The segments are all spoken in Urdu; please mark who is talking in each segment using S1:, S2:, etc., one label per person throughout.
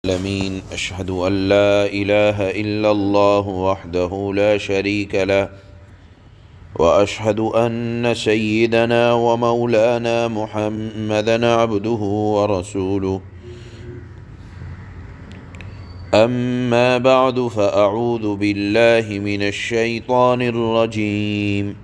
S1: العالمين أشهد أن لا إله إلا الله وحده لا شريك له وأشهد أن سيدنا ومولانا محمدا عبده ورسوله أما بعد فأعوذ بالله من الشيطان الرجيم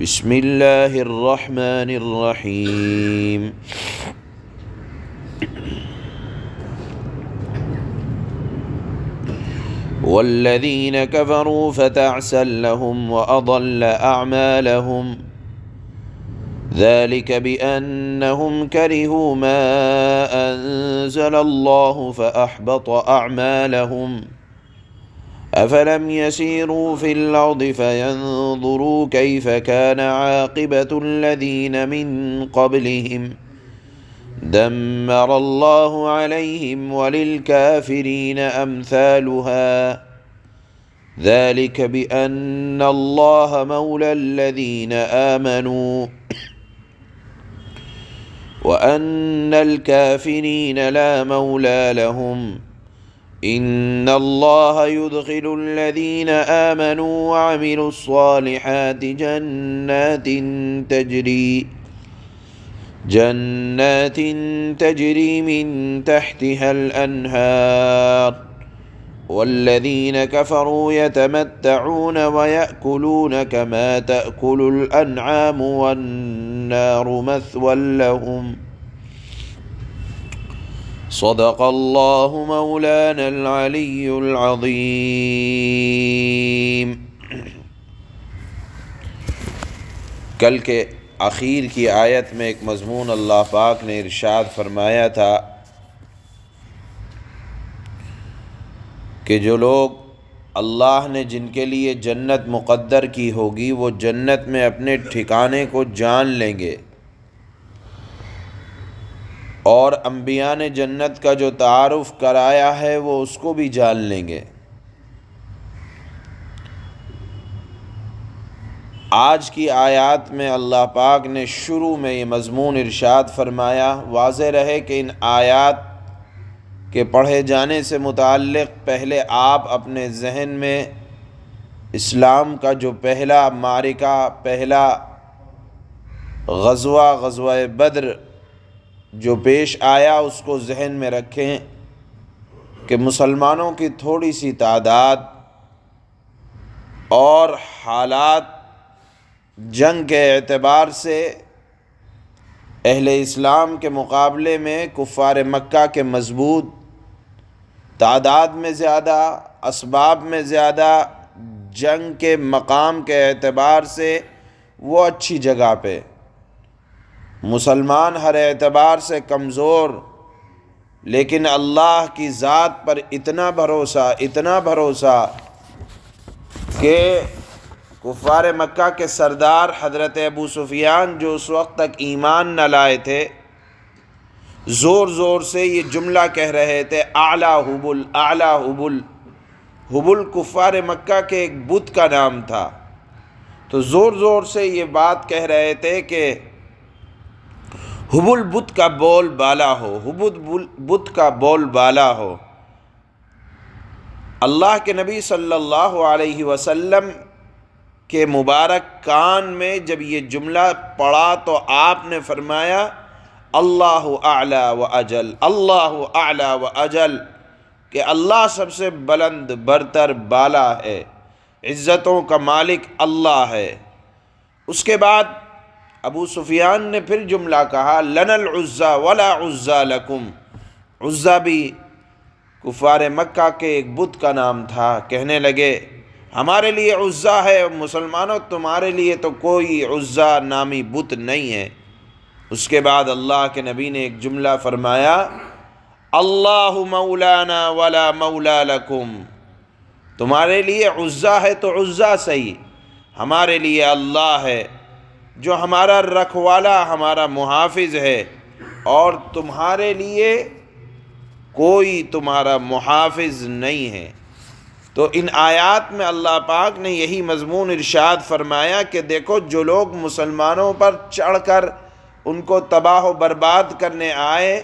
S1: بسم الله الرحمن الرحيم والذين كفروا فتعسا لهم وأضل أعمالهم ذلك بأنهم كرهوا ما أنزل الله فأحبط أعمالهم أفلم يسيروا في الأرض فينظروا كيف كان عاقبة الذين من قبلهم دمر الله عليهم وللكافرين أمثالها ذلك بأن الله مولى الذين آمنوا وأن الكافرين لا مولى لهم إن الله يدخل الذين آمنوا وعملوا الصالحات جنات تجري من تحتها الأنهار والذين كفروا يتمتعون ويأكلون كما تأكل الأنعام والنار مثوى لهم صدق الله مولانا العلي العظيم۔ کل کے آخر کی آیت میں ایک مضمون اللہ پاک نے ارشاد فرمایا تھا کہ جو لوگ اللہ نے جن کے لیے جنت مقدر کی ہوگی وہ جنت میں اپنے ٹھکانے کو جان لیں گے، اور انبیاء نے جنت کا جو تعارف کرایا ہے وہ اس کو بھی جان لیں گے۔ آج کی آیات میں اللہ پاک نے شروع میں یہ مضمون ارشاد فرمایا۔ واضح رہے کہ ان آیات کے پڑھے جانے سے متعلق پہلے آپ اپنے ذہن میں اسلام کا جو پہلا معرکہ، پہلا غزوہ بدر جو پیش آیا اس کو ذہن میں رکھیں کہ مسلمانوں کی تھوڑی سی تعداد اور حالات جنگ کے اعتبار سے اہل اسلام کے مقابلے میں کفار مکہ کے مضبوط، تعداد میں زیادہ، اسباب میں زیادہ، جنگ کے مقام کے اعتبار سے وہ اچھی جگہ پہ، مسلمان ہر اعتبار سے کمزور، لیکن اللہ کی ذات پر اتنا بھروسہ کہ کفار مکہ کے سردار حضرت ابو سفیان جو اس وقت تک ایمان نہ لائے تھے، زور زور سے یہ جملہ کہہ رہے تھے اعلیٰ حبل اعلیٰ حبل۔ حبل کفار مکہ کے ایک بت کا نام تھا، تو زور زور سے یہ بات کہہ رہے تھے کہ حبل بت کا بول بالا ہو، حبل بت کا بول بالا ہو۔ اللہ کے نبی صلی اللہ علیہ وسلم کے مبارک کان میں جب یہ جملہ پڑھا تو آپ نے فرمایا اللہ اعلی و اجل، اللہ اعلی و اجل، کہ اللہ سب سے بلند برتر بالا ہے، عزتوں کا مالک اللہ ہے۔ اس کے بعد ابو سفیان نے پھر جملہ کہا لنا العزا ولا عزا لکم۔ عزا بھی کفار مکہ کے ایک بت کا نام تھا۔ کہنے لگے ہمارے لیے عزا ہے، مسلمانوں تمہارے لیے تو کوئی عزا نامی بت نہیں ہے۔ اس کے بعد اللہ کے نبی نے ایک جملہ فرمایا اللہ مولانا ولا مولا لکم۔ تمہارے لیے عزا ہے تو عزا صحیح، ہمارے لیے اللہ ہے جو ہمارا رکھوالا، ہمارا محافظ ہے، اور تمہارے لیے کوئی تمہارا محافظ نہیں ہے۔ تو ان آیات میں اللہ پاک نے یہی مضمون ارشاد فرمایا کہ دیکھو جو لوگ مسلمانوں پر چڑھ کر ان کو تباہ و برباد کرنے آئے،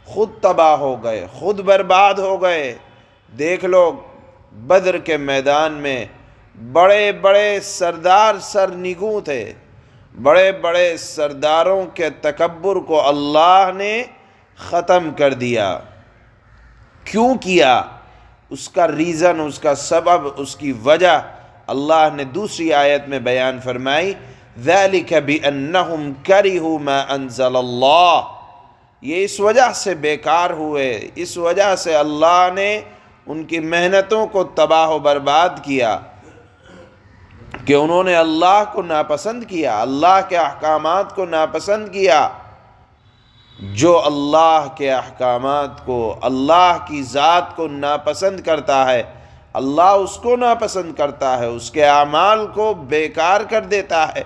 S1: خود تباہ ہو گئے، خود برباد ہو گئے۔ دیکھ لو بدر کے میدان میں بڑے بڑے سردار سرنگوں تھے، بڑے بڑے سرداروں کے تکبر کو اللہ نے ختم کر دیا۔ کیوں کیا؟ اس کا ریزن، اس کا سبب، اس کی وجہ اللہ نے دوسری آیت میں بیان فرمائی، ذَلِكَ بِأَنَّهُمْ كَرِهُوا مَا أَنزَلَ اللَّهُ، یہ اس وجہ سے بیکار ہوئے، اس وجہ سے اللہ نے ان کی محنتوں کو تباہ و برباد کیا کہ انہوں نے اللہ کو ناپسند کیا، اللہ کے احکامات کو ناپسند کیا۔ جو اللہ کے احکامات کو، اللہ کی ذات کو ناپسند کرتا ہے، اللہ اس کو ناپسند کرتا ہے، اس کے اعمال کو بیکار کر دیتا ہے۔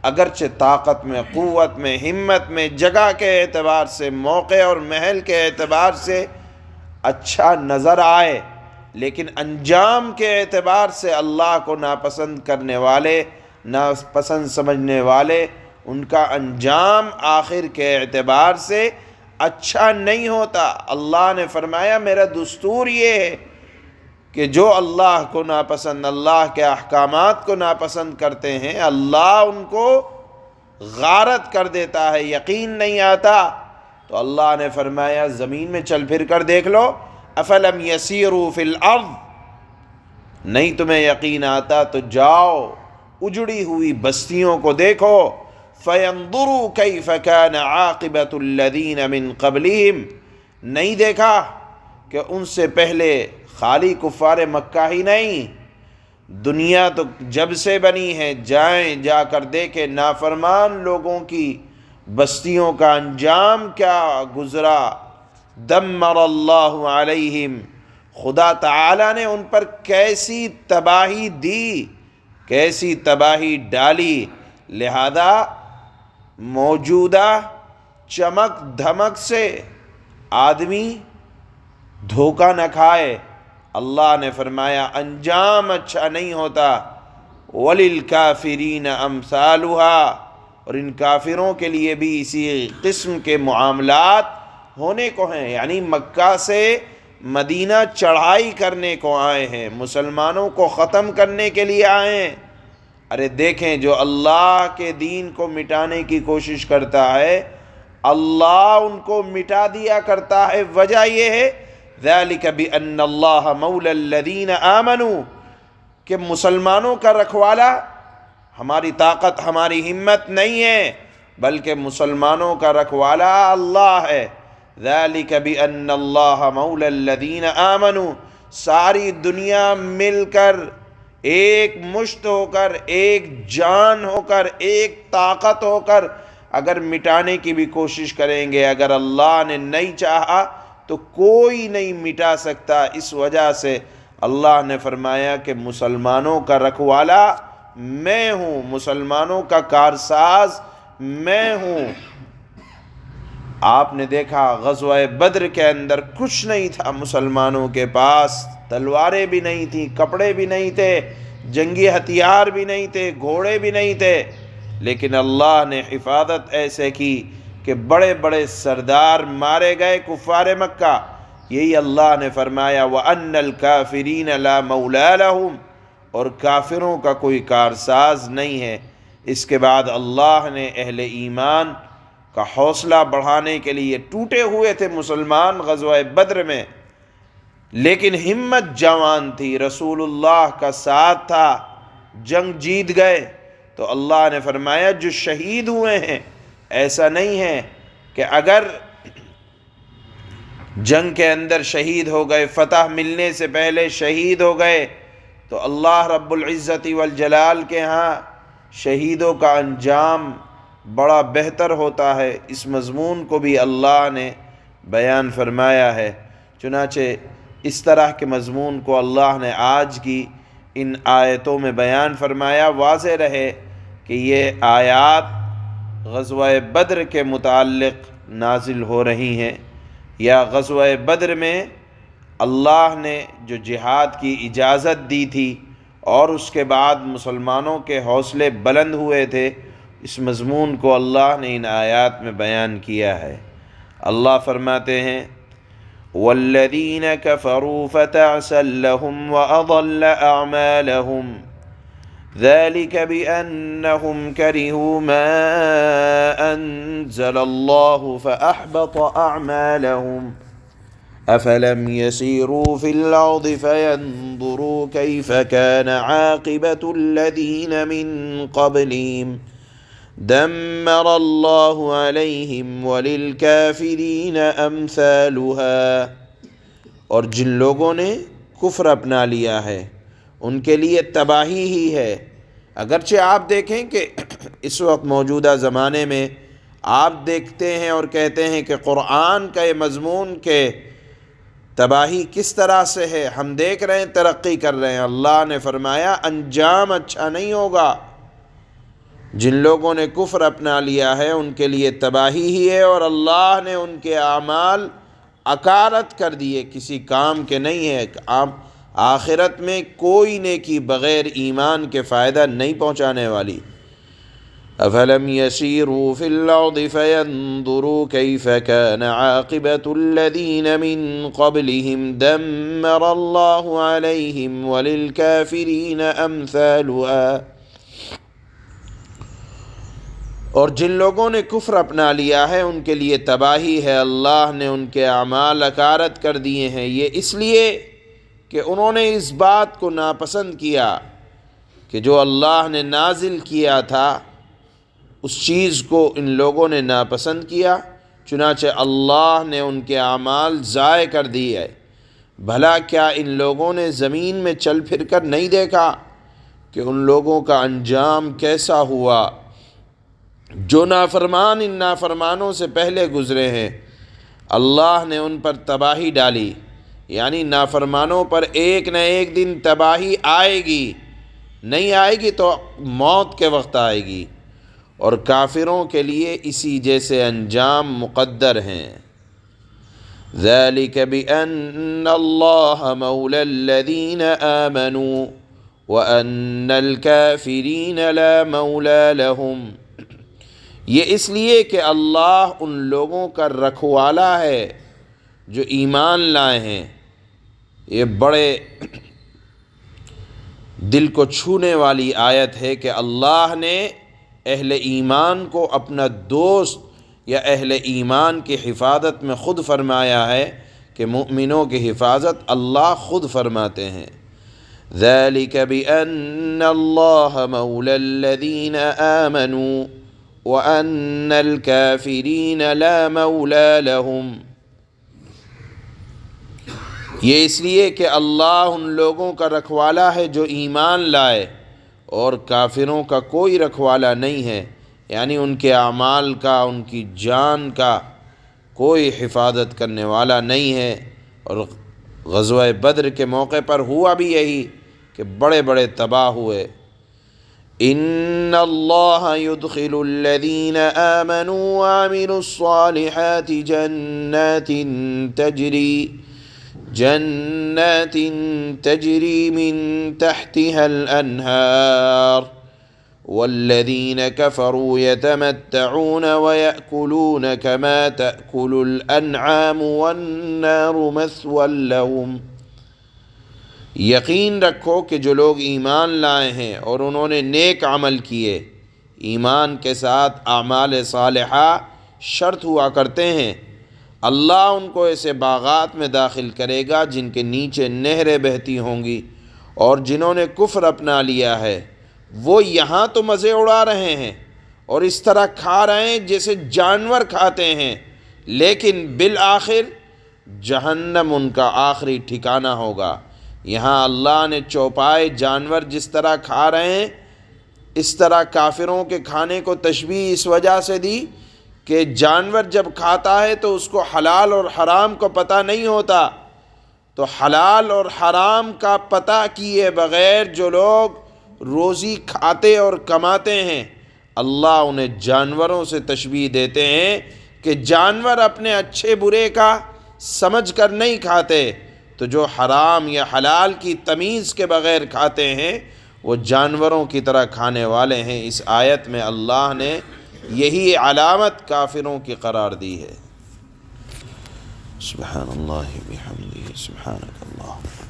S1: اگرچہ طاقت میں، قوت میں، ہمت میں، جگہ کے اعتبار سے، موقع اور محل کے اعتبار سے اچھا نظر آئے، لیکن انجام کے اعتبار سے اللہ کو ناپسند کرنے والے، ناپسند سمجھنے والے، ان کا انجام آخر کے اعتبار سے اچھا نہیں ہوتا۔ اللہ نے فرمایا میرا دستور یہ ہے کہ جو اللہ کو ناپسند، اللہ کے احکامات کو ناپسند کرتے ہیں، اللہ ان کو غارت کر دیتا ہے، یقین نہیں آتا۔ تو اللہ نے فرمایا زمین میں چل پھر کر دیکھ لو، افلم یسیروا فی الارض، نہیں تمہیں یقین آتا تو جاؤ اجڑی ہوئی بستیوں کو دیکھو، فینظروا کیف کان عاقبۃ الذین من قبلہم، نہیں دیکھا کہ ان سے پہلے خالی کفار مکہ ہی نہیں، دنیا تو جب سے بنی ہے، جائیں جا کر دیکھیں نافرمان لوگوں کی بستیوں کا انجام کیا گزرا، دمر اللہ علیہم، خدا تعالی نے ان پر کیسی تباہی دی، کیسی تباہی ڈالی۔ لہذا موجودہ چمک دھمک سے آدمی دھوکہ نہ کھائے۔ اللہ نے فرمایا انجام اچھا نہیں ہوتا، وَلِلْكَافِرِينَ أَمْثَالُهَا، اور ان کافروں کے لیے بھی اسی قسم کے معاملات ہونے کو ہیں، یعنی مکہ سے مدینہ چڑھائی کرنے کو آئے ہیں، مسلمانوں کو ختم کرنے کے لیے آئے ہیں۔ ارے دیکھیں جو اللہ کے دین کو مٹانے کی کوشش کرتا ہے، اللہ ان کو مٹا دیا کرتا ہے۔ وجہ یہ ہے ذَلِكَ بِأَنَّ اللَّهَ مَوْلَى الَّذِينَ آمَنُوا، کہ مسلمانوں کا رکھوالا ہماری طاقت، ہماری ہمت نہیں ہے، بلکہ مسلمانوں کا رکھوالا اللہ ہے۔ ذَلِكَ بِأَنَّ اللَّهَ مَوْلَى الَّذِينَ آمَنُوا، ساری دنیا مل کر، ایک مشت ہو کر، ایک جان ہو کر، ایک طاقت ہو کر اگر مٹانے کی بھی کوشش کریں گے، اگر اللہ نے نہیں چاہا تو کوئی نہیں مٹا سکتا۔ اس وجہ سے اللہ نے فرمایا کہ مسلمانوں کا رکھوالا میں ہوں، مسلمانوں کا کارساز میں ہوں۔ آپ نے دیکھا غزوہ بدر کے اندر کچھ نہیں تھا مسلمانوں کے پاس، تلواریں بھی نہیں تھیں، کپڑے بھی نہیں تھے، جنگی ہتھیار بھی نہیں تھے، گھوڑے بھی نہیں تھے، لیکن اللہ نے حفاظت ایسے کی کہ بڑے بڑے سردار مارے گئے کفار مکہ۔ یہی اللہ نے فرمایا وَأَنَّ الْكَافِرِينَ لَا مَوْلَىٰ لَهُمْ، اور کافروں کا کوئی کارساز نہیں ہے۔ اس کے بعد اللہ نے اہل ایمان کا حوصلہ بڑھانے کے لیے، ٹوٹے ہوئے تھے مسلمان غزوہ بدر میں، لیکن ہمت جوان تھی، رسول اللہ کا ساتھ تھا، جنگ جیت گئے۔ تو اللہ نے فرمایا جو شہید ہوئے ہیں، ایسا نہیں ہے کہ اگر جنگ کے اندر شہید ہو گئے، فتح ملنے سے پہلے شہید ہو گئے تو اللہ رب العزت والجلال کے ہاں شہیدوں کا انجام بڑا بہتر ہوتا ہے۔ اس مضمون کو بھی اللہ نے بیان فرمایا ہے۔ چنانچہ اس طرح کے مضمون کو اللہ نے آج کی ان آیتوں میں بیان فرمایا۔ واضح رہے کہ یہ آیات غزوہ بدر کے متعلق نازل ہو رہی ہیں، یا غزوہ بدر میں اللہ نے جو جہاد کی اجازت دی تھی اور اس کے بعد مسلمانوں کے حوصلے بلند ہوئے تھے، اس مضمون کو اللہ نے ان آیات میں بیان کیا ہے۔ اللہ فرماتے ہیں والذین کفروا فتعسا لهم وأضل أعمالهم ذلك بأنهم كرهوا ما أنزل الله فأحبط أعمالهم أفلم يسيروا في الأرض فينظروا كيف كان عاقبة الذين من قبلهم دمر الله عليهم وللكافرين أمثالها۔ اور جن لوگوں نے کفر اپنا لیا ہے ان کے لیے تباہی ہی ہے۔ اگرچہ آپ دیکھیں کہ اس وقت موجودہ زمانے میں آپ دیکھتے ہیں اور کہتے ہیں کہ قرآن کا یہ مضمون کہ تباہی کس طرح سے ہے، ہم دیکھ رہے ہیں ترقی کر رہے ہیں، اللہ نے فرمایا انجام اچھا نہیں ہوگا۔ جن لوگوں نے کفر اپنا لیا ہے ان کے لیے تباہی ہی ہے، اور اللہ نے ان کے اعمال اکارت کر دیے، کسی کام کے نہیں ہے۔ آخرت میں کوئی نیکی بغیر ایمان کے فائدہ نہیں پہنچانے والی۔ افلم يسيروا في الارض فينظروا كيف كان عاقبة الذين من قبلهم دمر الله عليهم وللكافرين امثالها۔ اور جن لوگوں نے کفر اپنا لیا ہے ان کے لیے تباہی ہے، اللہ نے ان کے اعمال اکارت کر دیے ہیں، یہ اس لیے کہ انہوں نے اس بات کو ناپسند کیا کہ جو اللہ نے نازل کیا تھا اس چیز کو ان لوگوں نے ناپسند کیا، چنانچہ اللہ نے ان کے اعمال ضائع کر دیے۔ بھلا کیا ان لوگوں نے زمین میں چل پھر کر نہیں دیکھا کہ ان لوگوں کا انجام کیسا ہوا جو نافرمان ان نافرمانوں سے پہلے گزرے ہیں؟ اللہ نے ان پر تباہی ڈالی، یعنی نافرمانوں پر ایک نہ ایک دن تباہی آئے گی، نہیں آئے گی تو موت کے وقت آئے گی، اور کافروں کے لیے اسی جیسے انجام مقدر ہیں۔ ذَلِكَ بِأَنَّ اللَّهَ مَوْلَى الَّذِينَ آمَنُوا وَأَنَّ الْكَافِرِينَ لَا مَوْلَى لَهُمْ۔ یہ اس لیے کہ اللہ ان لوگوں کا رکھوالا ہے جو ایمان لائے ہیں۔ یہ بڑے دل کو چھونے والی آیت ہے کہ اللہ نے اہل ایمان کو اپنا دوست یا اہل ایمان کی حفاظت میں خود فرمایا ہے کہ مؤمنوں کی حفاظت اللہ خود فرماتے ہیں۔ ذَلِكَ بِأَنَّ اللَّهَ مَوْلَى الَّذِينَ آمَنُوا وَأَنَّ الْكَافِرِينَ لَا مَوْلَى لَهُمْ۔ یہ اس لیے کہ اللہ ان لوگوں کا رکھوالا ہے جو ایمان لائے، اور کافروں کا کوئی رکھوالا نہیں ہے، یعنی ان کے اعمال کا، ان کی جان کا کوئی حفاظت کرنے والا نہیں ہے۔ اور غزوہ بدر کے موقع پر ہوا بھی یہی کہ بڑے بڑے تباہ ہوئے۔ ان اللہ يدخل الذین آمنوا وعملوا الصالحات جنات تجری من تحتها الانہار والذین کفروا یتمتعون ویأکلون کما تأکل الانعام والنار مثوى لهم۔ یقین رکھو کہ جو لوگ ایمان لائے ہیں اور انہوں نے نیک عمل کیے، ایمان کے ساتھ اعمال صالحہ شرط ہوا کرتے ہیں، اللہ ان کو ایسے باغات میں داخل کرے گا جن کے نیچے نہریں بہتی ہوں گی، اور جنہوں نے کفر اپنا لیا ہے وہ یہاں تو مزے اڑا رہے ہیں اور اس طرح کھا رہے ہیں جیسے جانور کھاتے ہیں، لیکن بالآخر جہنم ان کا آخری ٹھکانہ ہوگا۔ یہاں اللہ نے چوپائے جانور جس طرح کھا رہے ہیں، اس طرح کافروں کے کھانے کو تشبیہ اس وجہ سے دی کہ جانور جب کھاتا ہے تو اس کو حلال اور حرام کو پتہ نہیں ہوتا، تو حلال اور حرام کا پتہ کیے بغیر جو لوگ روزی کھاتے اور کماتے ہیں، اللہ انہیں جانوروں سے تشبیہ دیتے ہیں کہ جانور اپنے اچھے برے کا سمجھ کر نہیں کھاتے، تو جو حرام یا حلال کی تمیز کے بغیر کھاتے ہیں وہ جانوروں کی طرح کھانے والے ہیں۔ اس آیت میں اللہ نے یہی علامت کافروں کی قرار دی ہے۔ سبحان اللہ بحمدہ سبحانک اللہ.